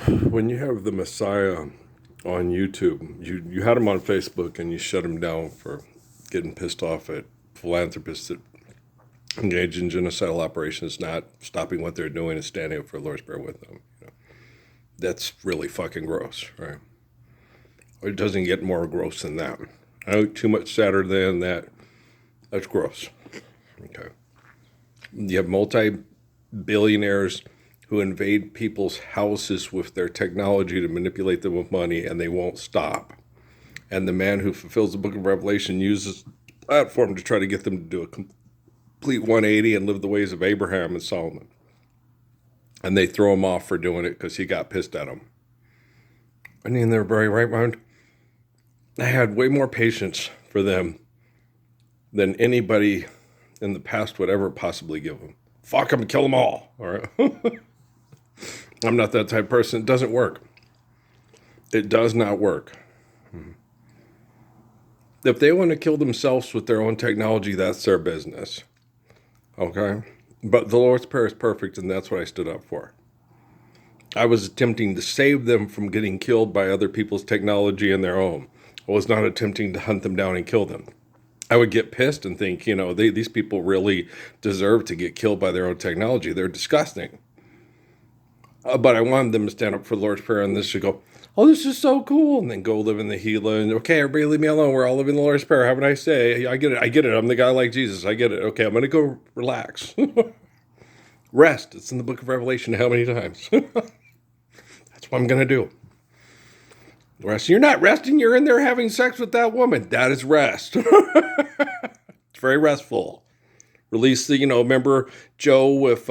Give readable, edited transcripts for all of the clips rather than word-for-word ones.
When you have the Messiah on YouTube, you had him on Facebook and you shut him down for getting pissed off at philanthropists that engage in genocidal operations, not stopping what they're doing and standing up for the Lord's Prayer with them. That's really fucking gross, right? It doesn't get more gross than that. I know too much sadder than that. That's gross. Okay. You have multi-billionaires who invade people's houses with their technology to manipulate them with money, and they won't stop. And the man who fulfills the book of Revelation uses the platform to try to get them to do a complete 180 and live the ways of Abraham and Solomon. And they throw him off for doing it because he got pissed at them. I mean, they're very right mind. I had way more patience for them than anybody in the past would ever possibly give them. Fuck them, kill them all right? I'm not that type of person. It doesn't work. It does not work. If they want to kill themselves with their own technology, that's their business. Okay? But the Lord's Prayer is perfect, and that's what I stood up for. I was attempting to save them from getting killed by other people's technology and their own. I was not attempting to hunt them down and kill them. I would get pissed and think, these people really deserve to get killed by their own technology. They're disgusting. But I wanted them to stand up for the Lord's Prayer, and this should go, oh, this is so cool, and then go live in the Gila, and okay, everybody leave me alone. We're all living the Lord's Prayer. Have a nice day. I get it. I'm the guy like Jesus. I get it. Okay, I'm going to go relax. Rest. It's in the book of Revelation how many times? That's what I'm going to do. Rest. You're not resting. You're in there having sex with that woman. That is rest. It's very restful. Release the, remember Joe with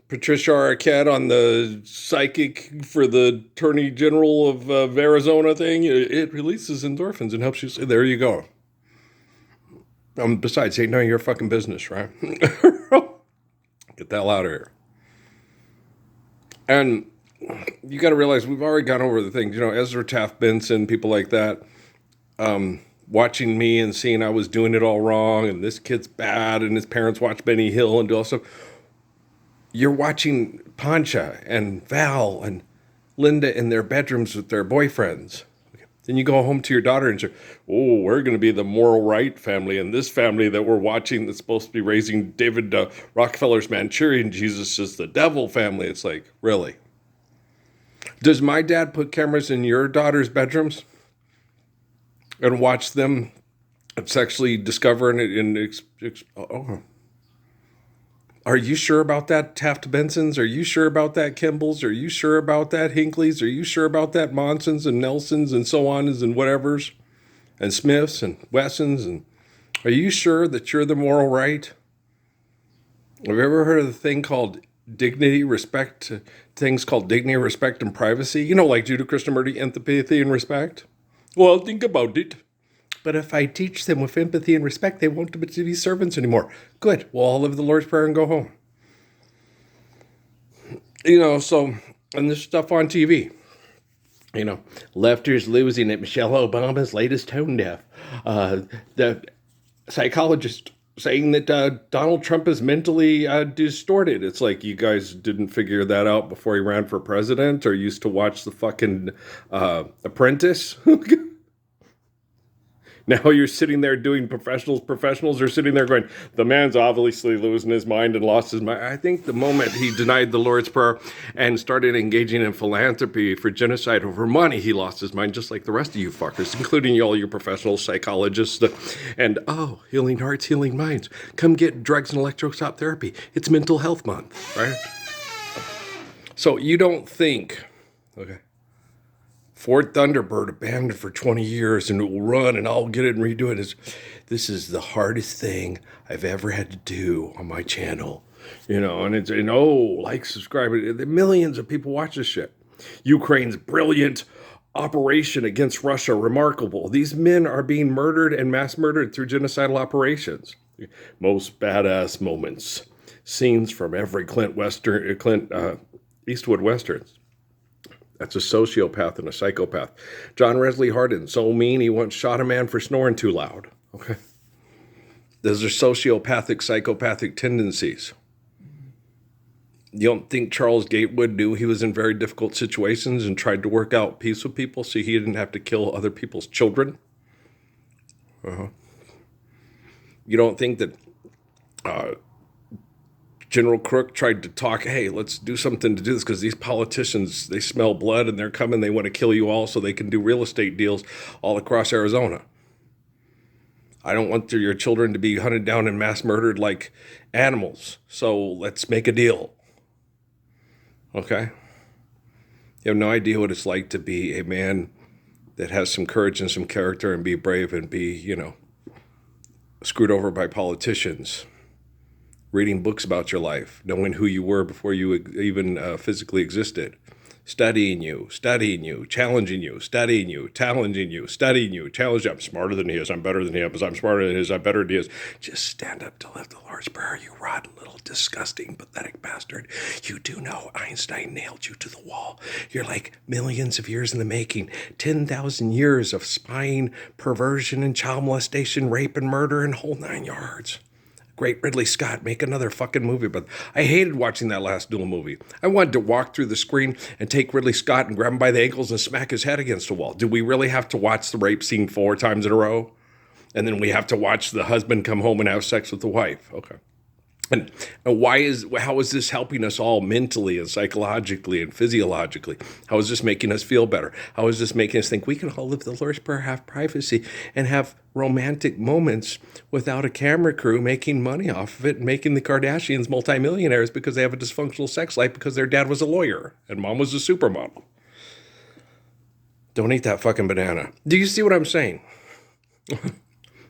Patricia Arquette on the psychic for the Attorney General of Arizona thing? It releases endorphins and helps you say, there you go. Besides, ain't none of your fucking business, right? Get the hell out of here. And you got to realize we've already gone over the things. Ezra Taft Benson, people like that, watching me and seeing I was doing it all wrong, and this kid's bad, and his parents watch Benny Hill and do all stuff. You're watching Pancha and Val and Linda in their bedrooms with their boyfriends. Then you go home to your daughter and say, oh, we're going to be the moral right family, and this family that we're watching that's supposed to be raising David Rockefeller's Manchurian Jesus is the devil family. It's like, really? Does my dad put cameras in your daughter's bedrooms and watch them sexually discover oh. Are you sure about that, Taft Bensons? Are you sure about that, Kimballs? Are you sure about that, Hinkley's? Are you sure about that, Monsons and Nelsons and so on and whatevers? And Smiths and Wessons? And are you sure that you're the moral right? Have you ever heard of the thing called dignity, respect, things called dignity, respect, and privacy? Like Judah Krishnamurti, empathy and respect? Well, think about it. But if I teach them with empathy and respect, they won't be servants anymore. Good. We'll all live the Lord's Prayer and go home. And this stuff on TV. Lefters losing at Michelle Obama's latest tone deaf. The psychologist saying that Donald Trump is mentally distorted. It's like you guys didn't figure that out before he ran for president or used to watch the fucking Apprentice. Now you're sitting there doing professionals are sitting there going, the man's obviously losing his mind and lost his mind. I think the moment he denied the Lord's Prayer and started engaging in philanthropy for genocide over money, he lost his mind, just like the rest of you fuckers, including all your professional psychologists. And, healing hearts, healing minds. Come get drugs and electroshock therapy. It's Mental Health Month, right? So you don't think, okay, Ford Thunderbird abandoned for 20 years and it will run and I'll get it and redo it. This is the hardest thing I've ever had to do on my channel. Like, subscribe. Millions of people watch this shit. Ukraine's brilliant operation against Russia, remarkable. These men are being murdered and mass murdered through genocidal operations. Most badass moments. Scenes from every Clint Eastwood Westerns. That's a sociopath and a psychopath. John Wesley Hardin, so mean he once shot a man for snoring too loud. Okay. Those are sociopathic, psychopathic tendencies. You don't think Charles Gatewood knew he was in very difficult situations and tried to work out peace with people so he didn't have to kill other people's children? You don't think that General Crook tried to talk, hey, let's do something to do this because these politicians, they smell blood and they're coming, they want to kill you all so they can do real estate deals all across Arizona. I don't want your children to be hunted down and mass murdered like animals, so let's make a deal. Okay? You have no idea what it's like to be a man that has some courage and some character and be brave and be, screwed over by politicians. Reading books about your life, knowing who you were before you even physically existed. Studying you, challenging you, studying you, challenging you, studying you, challenging you. I'm smarter than he is. I'm better than he is. I'm smarter than he is. I'm better than he is. Just stand up to live the Lord's Prayer, you rotten little disgusting, pathetic bastard. You do know Einstein nailed you to the wall. You're like millions of years in the making, 10,000 years of spying, perversion, and child molestation, rape, and murder, and whole 9 yards. Great Ridley Scott, make another fucking movie. But I hated watching that last Duel movie. I wanted to walk through the screen and take Ridley Scott and grab him by the ankles and smack his head against the wall. Do we really have to watch the rape scene 4 times in a row? And then we have to watch the husband come home and have sex with the wife. Okay. And how is this helping us all mentally and psychologically and physiologically? How is this making us feel better? How is this making us think we can all live the Lord's Prayer, have privacy, and have romantic moments without a camera crew making money off of it and making the Kardashians multimillionaires because they have a dysfunctional sex life because their dad was a lawyer and mom was a supermodel? Don't eat that fucking banana. Do you see what I'm saying?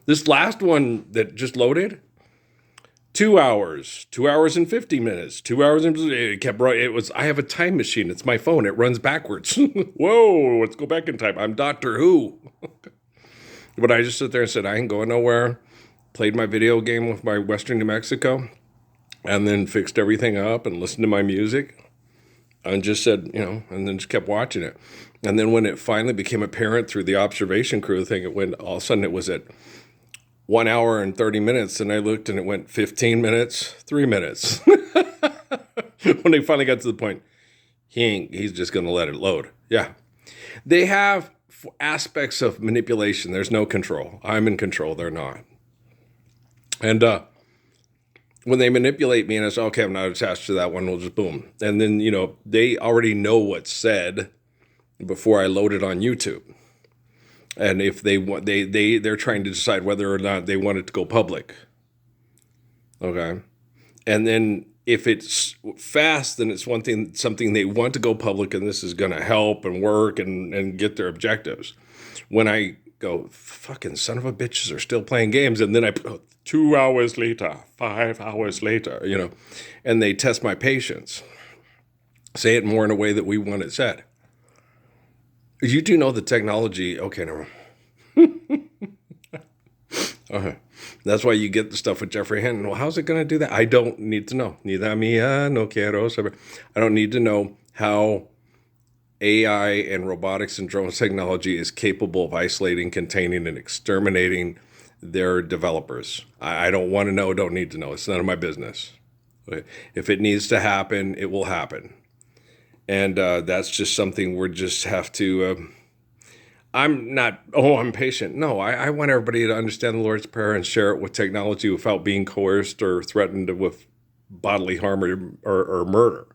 This last one that just loaded, 2 hours, 2 hours and 50 minutes, 2 hours and it kept right. I have a time machine. It's my phone. It runs backwards. Whoa, let's go back in time. I'm Doctor Who. But I just sit there and said, I ain't going nowhere. Played my video game with my Western New Mexico and then fixed everything up and listened to my music and just said, and then just kept watching it. And then when it finally became apparent through the observation crew thing, it went, all of a sudden it was at 1 hour and 30 minutes, and I looked and it went 15 minutes, 3 minutes. When they finally got to the point, he's just going to let it load. Yeah. They have aspects of manipulation. There's no control. I'm in control. They're not. And when they manipulate me and I say, okay, I'm not attached to that one, we'll just boom. And then, they already know what's said before I load it on YouTube. And if they want, they're trying to decide whether or not they want it to go public. Okay. And then if it's fast, then it's something they want to go public, and this is going to help and work and get their objectives. When I go, fucking son of a bitches are still playing games, and then I put 2 hours later, 5 hours later, and they test my patience. Say it more in a way that we want it said. You do know the technology. Okay, never mind. Okay. That's why you get the stuff with Jeffrey Hinton. Well, how's it going to do that? I don't need to know. Neither mía, no quiero saber. I don't need to know how AI and robotics and drones technology is capable of isolating, containing, and exterminating their developers. I don't want to know, don't need to know. It's none of my business. Okay. If it needs to happen, it will happen. And that's just something we just have to, I'm patient. No, I want everybody to understand the Lord's Prayer and share it with technology without being coerced or threatened with bodily harm or murder.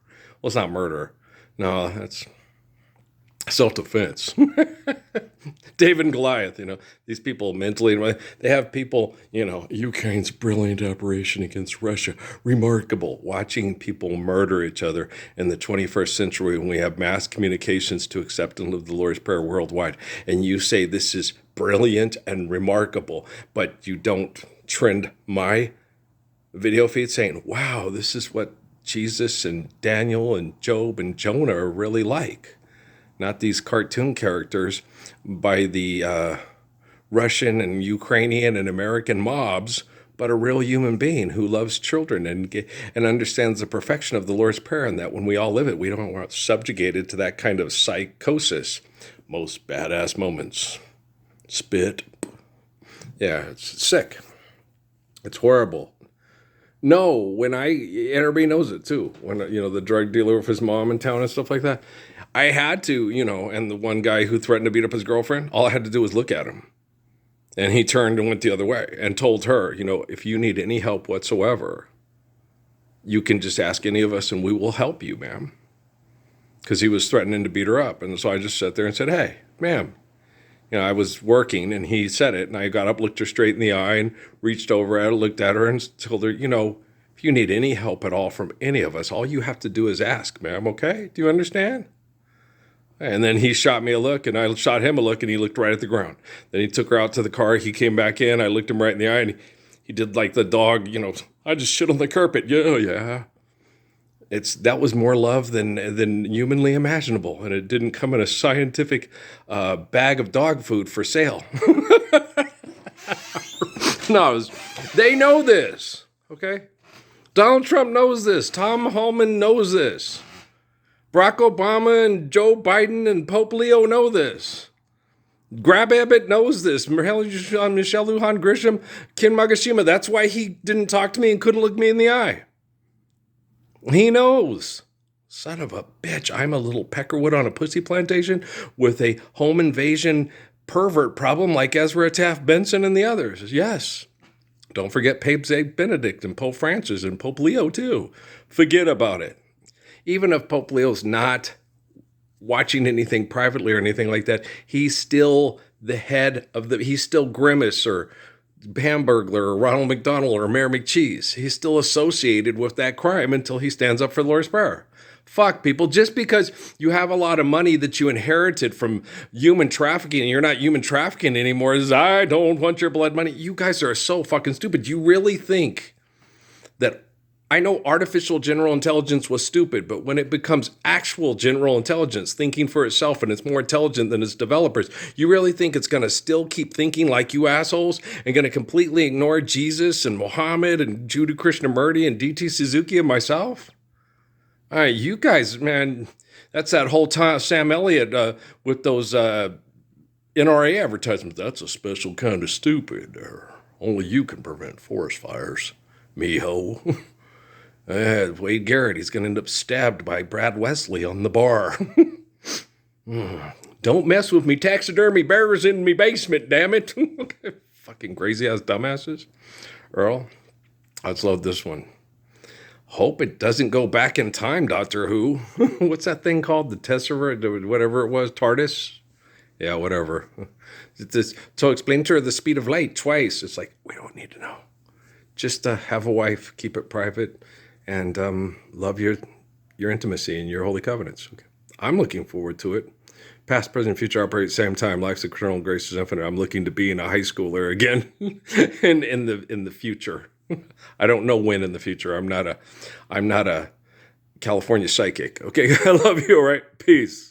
Well, it's not murder. No, that's self-defense. David and Goliath, these people mentally, they have people, Ukraine's brilliant operation against Russia, remarkable, watching people murder each other in the 21st century when we have mass communications to accept and live the Lord's Prayer worldwide. And you say this is brilliant and remarkable, but you don't trend my video feed saying, wow, this is what Jesus and Daniel and Job and Jonah are really like. Not these cartoon characters by the Russian and Ukrainian and American mobs, but a real human being who loves children and understands the perfection of the Lord's Prayer, and that when we all live it, we don't want subjugated to that kind of psychosis. Most badass moments. Spit. Yeah, it's sick. It's horrible. No, and everybody knows it too. When, the drug dealer with his mom in town and stuff like that, I had to, and the one guy who threatened to beat up his girlfriend, all I had to do was look at him. And he turned and went the other way and told her, if you need any help whatsoever, you can just ask any of us and we will help you, ma'am. Because he was threatening to beat her up. And so I just sat there and said, hey, ma'am. I was working and he said it, and I got up, looked her straight in the eye, and reached over at her, looked at her, and told her, if you need any help at all from any of us, all you have to do is ask, ma'am, okay? Do you understand? And then he shot me a look, and I shot him a look, and he looked right at the ground. Then he took her out to the car. He came back in. I looked him right in the eye, and he did like the dog, I just shit on the carpet. Yeah, yeah. That was more love than humanly imaginable, and it didn't come in a scientific bag of dog food for sale. No, they know this, okay? Donald Trump knows this. Tom Hallman knows this. Barack Obama and Joe Biden and Pope Leo know this. Grab Abbott knows this. Michelle Lujan Grisham, Ken Magashima. That's why he didn't talk to me and couldn't look me in the eye. He knows. Son of a bitch, I'm a little peckerwood on a pussy plantation with a home invasion pervert problem like Ezra Taft Benson and the others. Yes. Don't forget Pope St. Benedict and Pope Francis and Pope Leo too. Forget about it. Even if Pope Leo's not watching anything privately or anything like that, he's still the head of he's still Grimace or Hamburglar or Ronald McDonald or Mayor McCheese. He's still associated with that crime until he stands up for the Lord's Prayer. Fuck, people. Just because you have a lot of money that you inherited from human trafficking and you're not human trafficking anymore, is I don't want your blood money. You guys are so fucking stupid. You really think that, I know artificial general intelligence was stupid, but when it becomes actual general intelligence thinking for itself and it's more intelligent than its developers, you really think it's going to still keep thinking like you assholes and going to completely ignore Jesus and Muhammad and Judy Krishnamurti and DT Suzuki and myself? All right, you guys, man, that's that whole time Sam Elliott with those NRA advertisements. That's a special kind of stupid. Only you can prevent forest fires, mijo. Wade Garrett, he's going to end up stabbed by Brad Wesley on the bar. Don't mess with me taxidermy bears in me basement, damn it. Fucking crazy ass dumbasses. Earl, I just love this one. Hope it doesn't go back in time, Doctor Who. What's that thing called? The Tesseract, whatever it was, TARDIS? Yeah, whatever. So explain to her the speed of light twice. It's like, we don't need to know. Just have a wife, keep it private, and love your intimacy and your holy covenants. Okay. I'm looking forward to it. Past, present, future operate at the same time. Life's eternal, grace is infinite. I'm looking to be in a high schooler again in the future. I don't know when in the future. I'm not a California psychic. Okay, I love you. All right, peace.